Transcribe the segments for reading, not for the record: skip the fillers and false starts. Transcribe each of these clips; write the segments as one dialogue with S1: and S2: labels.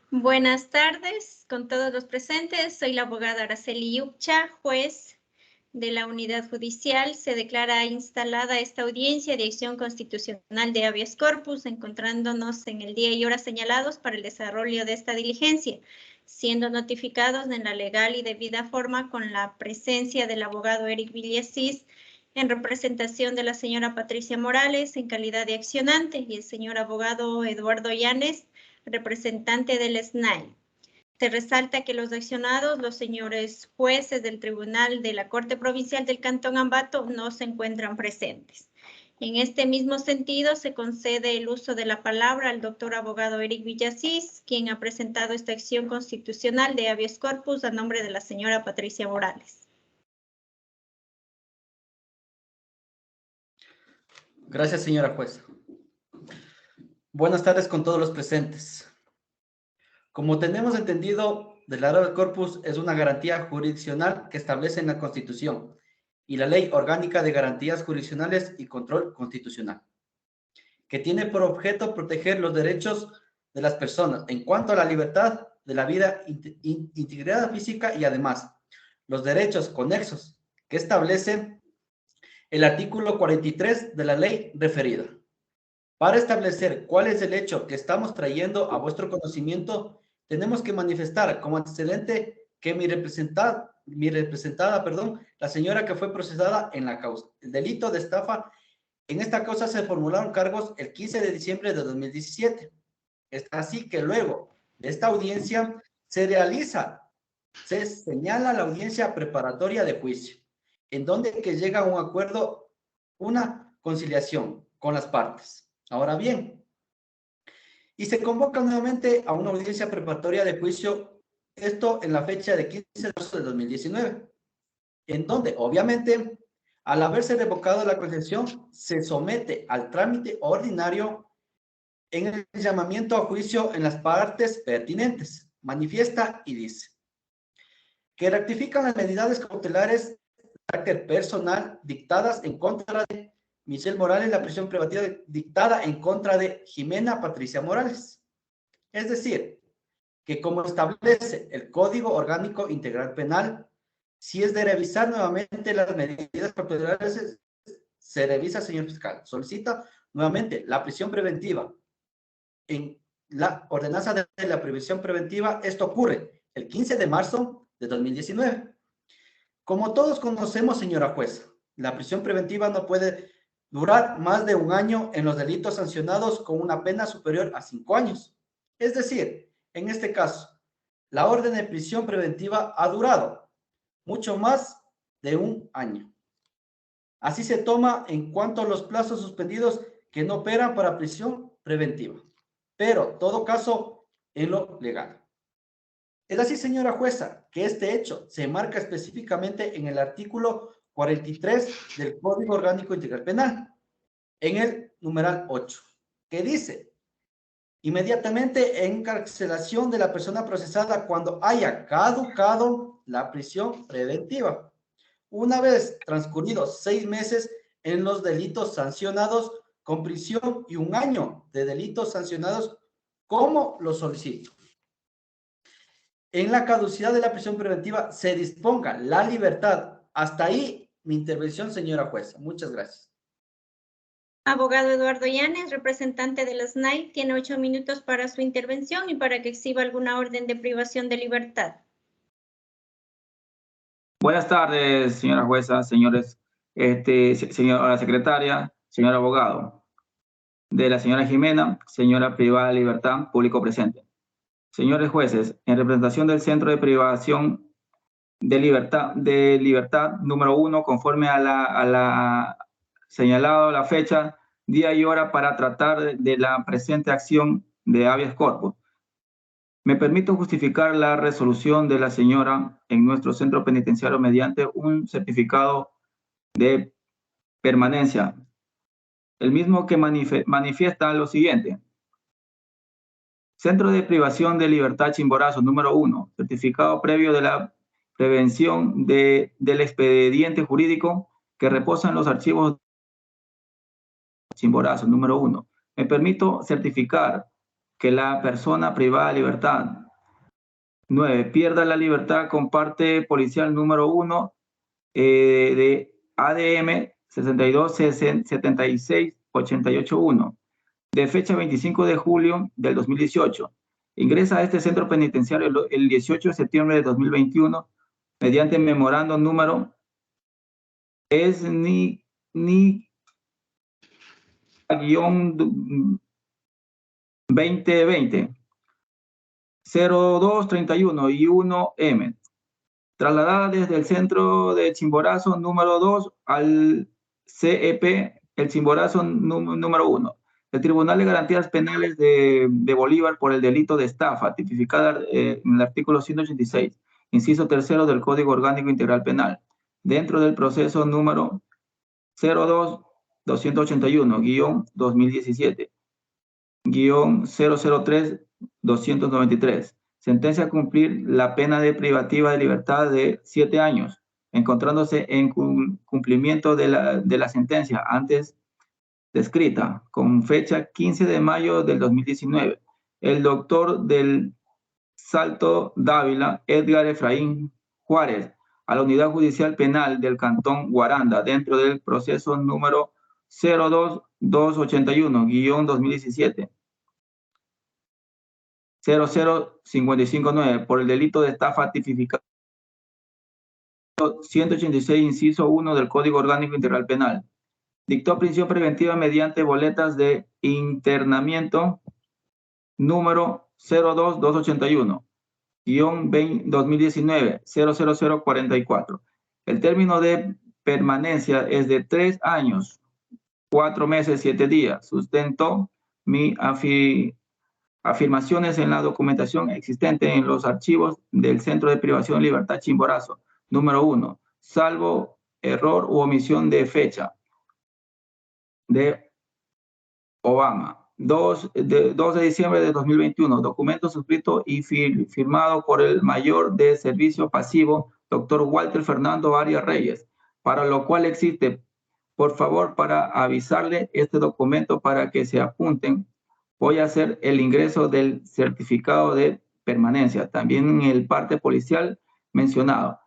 S1: Buenas tardes con todos los presentes. Soy la abogada Araceli Yupcha, juez de la Unidad Judicial. Se declara instalada esta audiencia de acción constitucional de habeas corpus, encontrándonos en el día y hora señalados para el desarrollo de esta diligencia, siendo notificados en la legal y debida forma con la presencia del abogado Eric Villasís, en representación de la señora Patricia Morales en calidad de accionante, y el señor abogado Eduardo Llanes, representante del SNAI. Se resalta que los accionados, los señores jueces del Tribunal de la Corte Provincial del Cantón Ambato, no se encuentran presentes. En este mismo sentido, se concede el uso de la palabra al doctor abogado Eric Villasís, quien ha presentado esta acción constitucional de habeas corpus a nombre de la señora Patricia Morales.
S2: Gracias, señora jueza. Buenas tardes con todos los presentes. Como tenemos entendido, el habeas corpus es una garantía jurisdiccional que establece en la Constitución y la Ley Orgánica de Garantías Jurisdiccionales y Control Constitucional, que tiene por objeto proteger los derechos de las personas en cuanto a la libertad de la vida, integridad física y además los derechos conexos que establece el artículo 43 de la ley referida. Para establecer cuál es el hecho que estamos trayendo a vuestro conocimiento, tenemos que manifestar como antecedente que mi representada, la señora que fue procesada en la causa, el delito de estafa, en esta causa se formularon cargos el 15 de diciembre de 2017. Es así que luego de esta audiencia se señala la audiencia preparatoria de juicio, en donde que llega a un acuerdo, una conciliación con las partes. Ahora bien, y se convoca nuevamente a una audiencia preparatoria de juicio, esto en la fecha de 15 de marzo de 2019, en donde obviamente al haberse revocado la concesión se somete al trámite ordinario en el llamamiento a juicio en las partes pertinentes. Manifiesta y dice que rectifican las medidas cautelares de carácter personal dictadas en contra de Michelle Morales, la prisión preventiva dictada en contra de Jimena Patricia Morales. Es decir, que como establece el Código Orgánico Integral Penal, si es de revisar nuevamente las medidas cautelares, se revisa, señor fiscal. Solicita nuevamente la prisión preventiva. En la ordenanza de la previsión preventiva, esto ocurre el 15 de marzo de 2019. Como todos conocemos, señora jueza, la prisión preventiva no puede durar más de un año en los delitos sancionados con una pena superior a 5 años. Es decir, en este caso, la orden de prisión preventiva ha durado mucho más de un año. Así se toma en cuanto a los plazos suspendidos que no operan para prisión preventiva, pero todo caso en lo legal. Es así, señora jueza, que este hecho se marca específicamente en el artículo 43 del Código Orgánico Integral Penal, en el numeral 8, que dice: inmediatamente encarcelación de la persona procesada cuando haya caducado la prisión preventiva. Una vez transcurridos 6 meses en los delitos sancionados con prisión y un año de delitos sancionados como lo solicito. En la caducidad de la prisión preventiva se disponga la libertad. Hasta ahí mi intervención, señora jueza. Muchas gracias.
S1: Abogado Eduardo Llanes, representante de la SNAI, tiene 8 minutos para su intervención y para que exhiba alguna orden de privación de libertad.
S3: Buenas tardes, señora jueza, señores, señora secretaria, señor abogado, de la señora Jimena, señora privada de libertad, público presente. Señores jueces, en representación del Centro de Privación de Libertad número 1, conforme a la señalado la fecha, día y hora para tratar de la presente acción de habeas corpus, me permito justificar la resolución de la señora en nuestro centro penitenciario mediante un certificado de permanencia, el mismo que manifiesta lo siguiente. Centro de Privación de Libertad Chimborazo, número 1, certificado previo de la prevención del expediente jurídico que reposa en los archivos Chimborazo, número 1. Me permito certificar que la persona privada de libertad. 9. Pierda la libertad con parte policial número 1 de ADM 62-76-88-1, de fecha 25 de julio del 2018. Ingresa a este centro penitenciario el 18 de septiembre de 2021 mediante memorando número SNI-2020 0231 y 1M, trasladada desde el centro de Chimborazo número 2 al CEP, el Chimborazo número 1. El Tribunal de Garantías Penales de Bolívar por el delito de estafa, tipificada en el artículo 186, inciso 3 del Código Orgánico Integral Penal, dentro del proceso número 02-281-2017-003-293. Sentencia a cumplir la pena de privativa de libertad de 7 años, encontrándose en cumplimiento de la sentencia antes descrita, con fecha 15 de mayo del 2019. El doctor del Salto Dávila, Edgar Efraín Juárez, a la Unidad Judicial Penal del Cantón Guaranda, dentro del proceso número 02281-2017. 00559 por el delito de estafa tipificado 186, inciso 1 del Código Orgánico Integral Penal. Dictó prisión preventiva mediante boletas de internamiento número 02281-2019-00044. El término de permanencia es de 3 años, 4 meses, 7 días. Sustento mi afirmaciones en la documentación existente en los archivos del Centro de Privación de Libertad Chimborazo. Número 1, salvo error u omisión de fecha de Obama. 2 de diciembre de 2021, documento suscrito y firmado por el mayor de servicio pasivo, doctor Walter Fernando Arias Reyes, para lo cual existe, por favor, para avisarle este documento para que se apunten. Voy a hacer el ingreso del certificado de permanencia, también en el parte policial mencionado.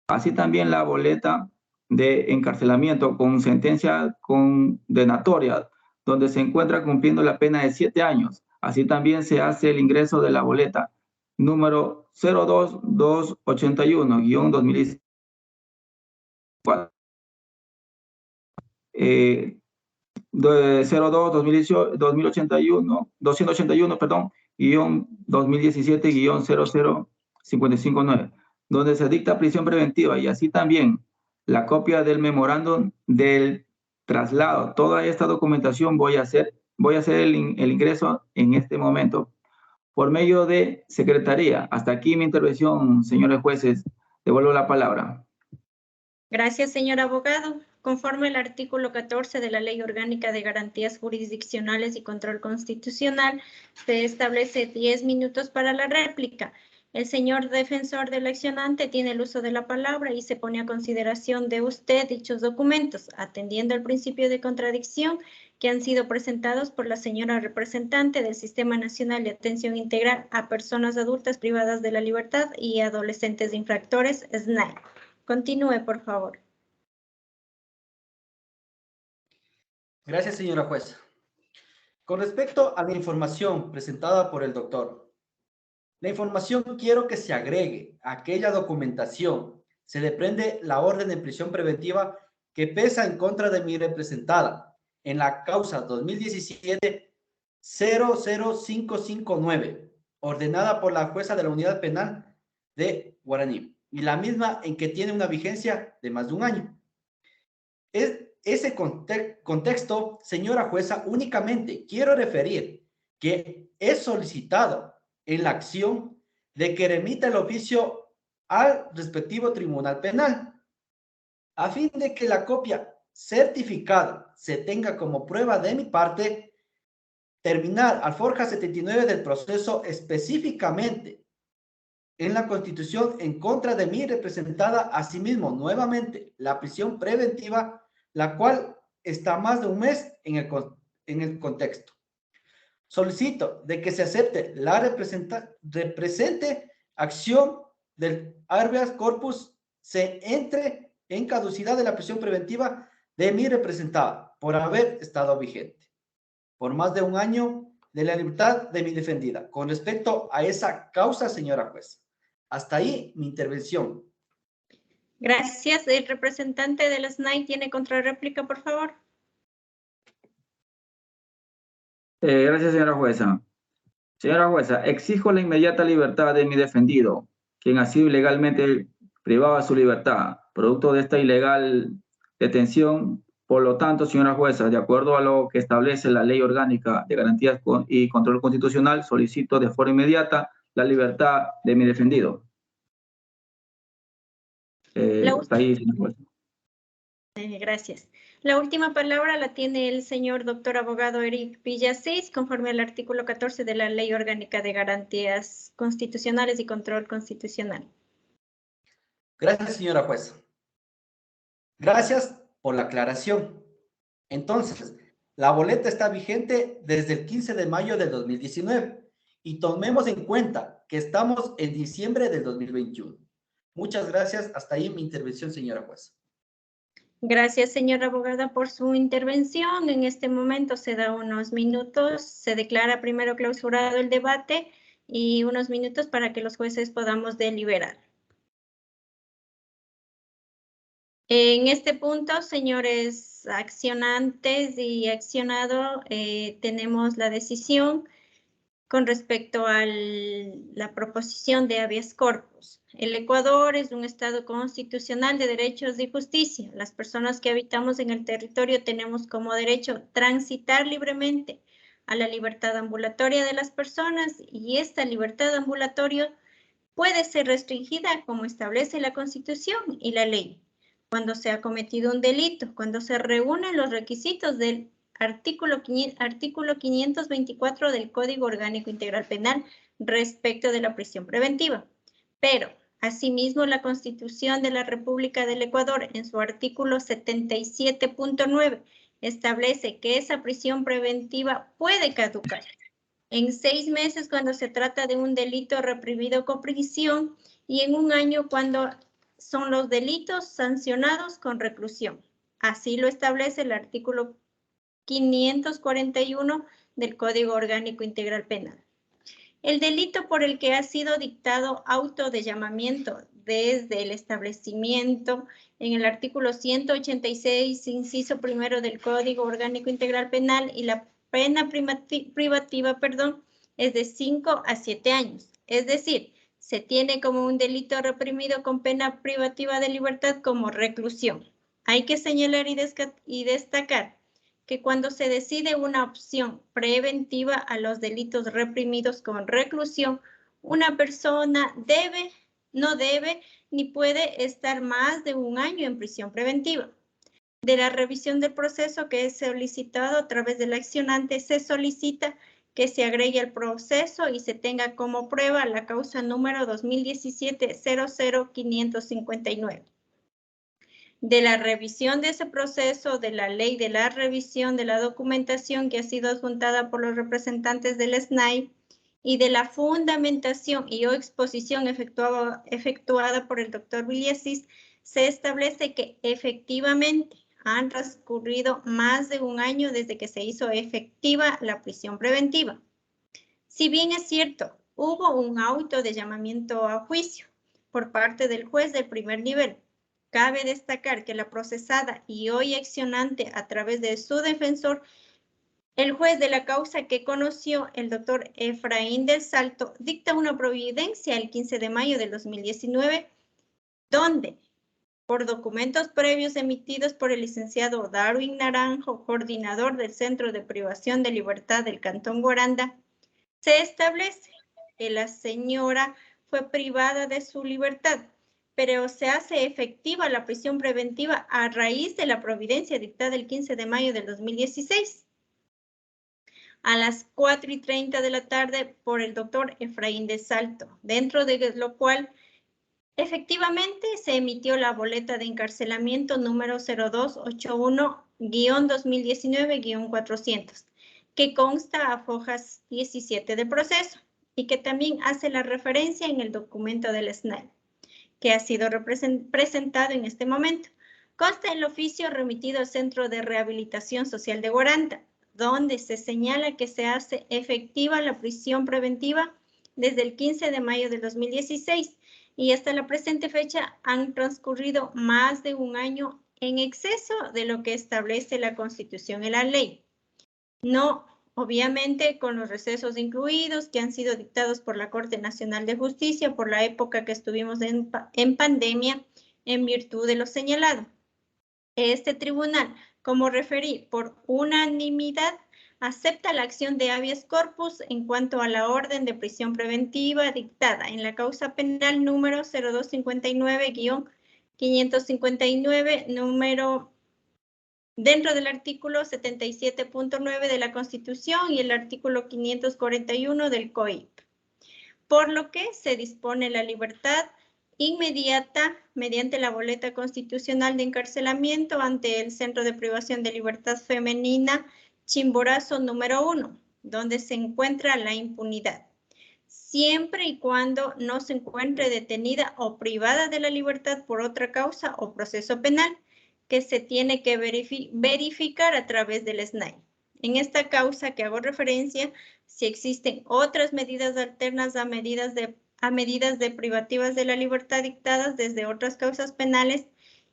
S3: Así también la boleta de encarcelamiento con sentencia condenatoria, donde se encuentra cumpliendo la pena de 7 años. Así también se hace el ingreso de la boleta número 02281-2014. 281, perdón, guión 2017, guión 00559, donde se dicta prisión preventiva, y así también la copia del memorándum del traslado. Toda esta documentación voy a hacer el ingreso en este momento por medio de secretaría. Hasta aquí mi intervención, señores jueces. Devuelvo la palabra.
S1: Gracias, señor abogado. Conforme al artículo 14 de la Ley Orgánica de Garantías Jurisdiccionales y Control Constitucional, se establece 10 minutos para la réplica. El señor defensor del accionante tiene el uso de la palabra y se pone a consideración de usted dichos documentos, atendiendo al principio de contradicción que han sido presentados por la señora representante del Sistema Nacional de Atención Integral a Personas Adultas Privadas de la Libertad y Adolescentes Infractores, SNAI. Continúe, por favor.
S2: Gracias, señora jueza. Con respecto a la información presentada por el doctor, la información quiero que se agregue a aquella documentación. Se desprende la orden de prisión preventiva que pesa en contra de mi representada en la causa 2017-00559, ordenada por la jueza de la Unidad Penal de Guaraní, y la misma en que tiene una vigencia de más de un año. Ese contexto, señora jueza, únicamente quiero referir que he solicitado en la acción de que remita el oficio al respectivo tribunal penal, a fin de que la copia certificada se tenga como prueba de mi parte, terminar al forja 79 del proceso específicamente en la Constitución en contra de mi representada, asimismo nuevamente la prisión preventiva, la cual está más de un mes en el contexto. solicito de que se acepte la represente acción del habeas corpus se entre en caducidad de la prisión preventiva de mi representada por haber estado vigente por más de un año de la libertad de mi defendida. Con respecto a esa causa, señora juez. Hasta ahí mi intervención.
S1: Gracias. El representante del SNAI tiene contrarréplica, por favor.
S3: Gracias, señora jueza. Señora jueza, exijo la inmediata libertad de mi defendido, quien ha sido ilegalmente privado de su libertad, producto de esta ilegal detención. Por lo tanto, señora jueza, de acuerdo a lo que establece la Ley Orgánica de Garantías y Control Constitucional, solicito de forma inmediata la libertad de mi defendido. Hasta ahí, señora jueza.
S1: Gracias. La última palabra la tiene el señor doctor abogado Eric Villasís, conforme al artículo 14 de la Ley Orgánica de Garantías Constitucionales y Control Constitucional.
S2: Gracias, señora jueza. Gracias por la aclaración. Entonces, la boleta está vigente desde el 15 de mayo del 2019 y tomemos en cuenta que estamos en diciembre del 2021. Muchas gracias. Hasta ahí mi intervención, señora jueza.
S1: Gracias, señora abogada, por su intervención. En este momento se da unos minutos, se declara primero clausurado el debate y unos minutos para que los jueces podamos deliberar. En este punto, señores accionantes y accionado, tenemos la decisión con respecto a la proposición de habeas corpus. El Ecuador es un Estado constitucional de derechos y justicia. Las personas que habitamos en el territorio tenemos como derecho transitar libremente a la libertad ambulatoria de las personas y esta libertad ambulatoria puede ser restringida como establece la Constitución y la ley. Cuando se ha cometido un delito, cuando se reúnen los requisitos del artículo 524 del Código Orgánico Integral Penal respecto de la prisión preventiva. Pero, asimismo, la Constitución de la República del Ecuador, en su artículo 77.9, establece que esa prisión preventiva puede caducar en 6 meses cuando se trata de un delito reprimido con prisión y en 1 año cuando son los delitos sancionados con reclusión. Así lo establece el artículo 541 del Código Orgánico Integral Penal. El delito por el que ha sido dictado auto de llamamiento desde el establecimiento en el artículo 186, inciso primero del Código Orgánico Integral Penal y la pena privativa, es de 5 a 7 años. Es decir, se tiene como un delito reprimido con pena privativa de libertad como reclusión. Hay que señalar y destacar que cuando se decide una opción preventiva a los delitos reprimidos con reclusión, una persona no debe ni puede estar más de 1 año en prisión preventiva. De la revisión del proceso que es solicitado a través del accionante, se solicita que se agregue al proceso y se tenga como prueba la causa número 2017-00559. De la revisión de ese proceso, de la ley de la revisión de la documentación que ha sido adjuntada por los representantes del SNAI y de la fundamentación y o exposición efectuada por el doctor Villasís, se establece que efectivamente han transcurrido más de 1 año desde que se hizo efectiva la prisión preventiva. Si bien es cierto, hubo un auto de llamamiento a juicio por parte del juez del primer nivel, cabe destacar que la procesada y hoy accionante a través de su defensor, el juez de la causa que conoció, el doctor Efraín del Salto, dicta una providencia el 15 de mayo del 2019, donde, por documentos previos emitidos por el licenciado Darwin Naranjo, coordinador del Centro de Privación de Libertad del Cantón Guaranda, se establece que la señora fue privada de su libertad, pero se hace efectiva la prisión preventiva a raíz de la providencia dictada el 15 de mayo del 2016. A las 4:30 de la tarde por el doctor Efraín de Salto, dentro de lo cual efectivamente se emitió la boleta de encarcelamiento número 0281-2019-400, que consta a hojas 17 del proceso y que también hace la referencia en el documento del SNAI, que ha sido presentado en este momento. Consta el oficio remitido al Centro de Rehabilitación Social de Guaranta, donde se señala que se hace efectiva la prisión preventiva desde el 15 de mayo del 2016 y hasta la presente fecha han transcurrido más de un año en exceso de lo que establece la Constitución y la ley. No, obviamente, con los recesos incluidos que han sido dictados por la Corte Nacional de Justicia por la época que estuvimos en pandemia en virtud de lo señalado. Este tribunal, como referí, por unanimidad, acepta la acción de habeas corpus en cuanto a la orden de prisión preventiva dictada en la causa penal número 0259-559, número dentro del artículo 77.9 de la Constitución y el artículo 541 del COIP, por lo que se dispone la libertad inmediata mediante la boleta constitucional de encarcelamiento ante el Centro de Privación de Libertad Femenina Chimborazo número 1, donde se encuentra la impunidad, siempre y cuando no se encuentre detenida o privada de la libertad por otra causa o proceso penal que se tiene que verificar a través del SNAI. En esta causa que hago referencia, si existen otras medidas alternas a medidas de privativas de la libertad dictadas desde otras causas penales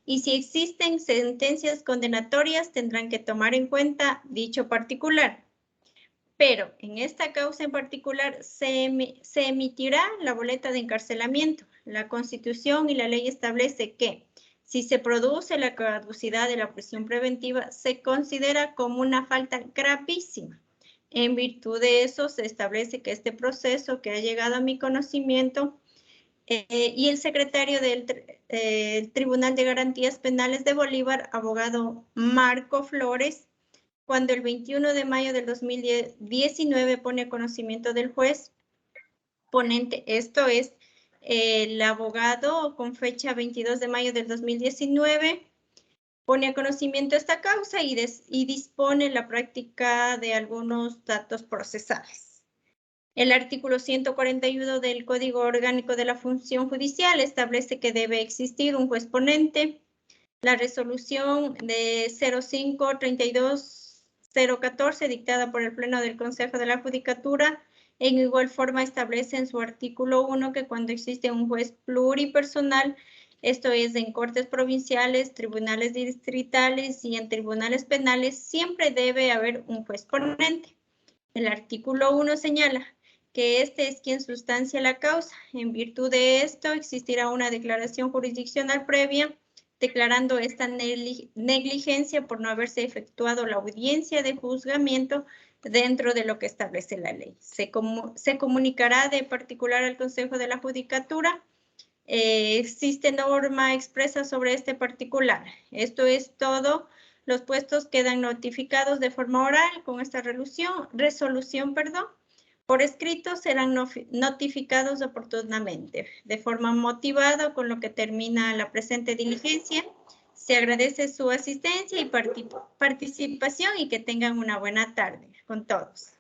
S1: y si existen sentencias condenatorias tendrán que tomar en cuenta dicho particular. Pero en esta causa en particular se emitirá la boleta de encarcelamiento. La Constitución y la ley establece que si se produce la caducidad de la prisión preventiva, se considera como una falta gravísima. En virtud de eso, se establece que este proceso que ha llegado a mi conocimiento y el secretario del Tribunal de Garantías Penales de Bolívar, abogado Marco Flores, cuando el 21 de mayo del 2019 pone a conocimiento del juez ponente, esto es el abogado con fecha 22 de mayo del 2019, pone a conocimiento esta causa y dispone la práctica de algunos datos procesales. El artículo 141 del Código Orgánico de la Función Judicial establece que debe existir un juez ponente. La resolución de 05-32-014 dictada por el Pleno del Consejo de la Judicatura en igual forma establece en su artículo 1 que cuando existe un juez pluripersonal, esto es en cortes provinciales, tribunales distritales y en tribunales penales, siempre debe haber un juez ponente. El artículo 1 señala que este es quien sustancia la causa. En virtud de esto, existirá una declaración jurisdiccional previa declarando esta negligencia por no haberse efectuado la audiencia de juzgamiento dentro de lo que establece la ley. Se comunicará de particular al Consejo de la Judicatura. Existe norma expresa sobre este particular. Esto es todo. Los puestos quedan notificados de forma oral con esta resolución, por escrito serán notificados oportunamente. De forma motivada, con lo que termina la presente diligencia, se agradece su asistencia y participación y que tengan una buena tarde con todos.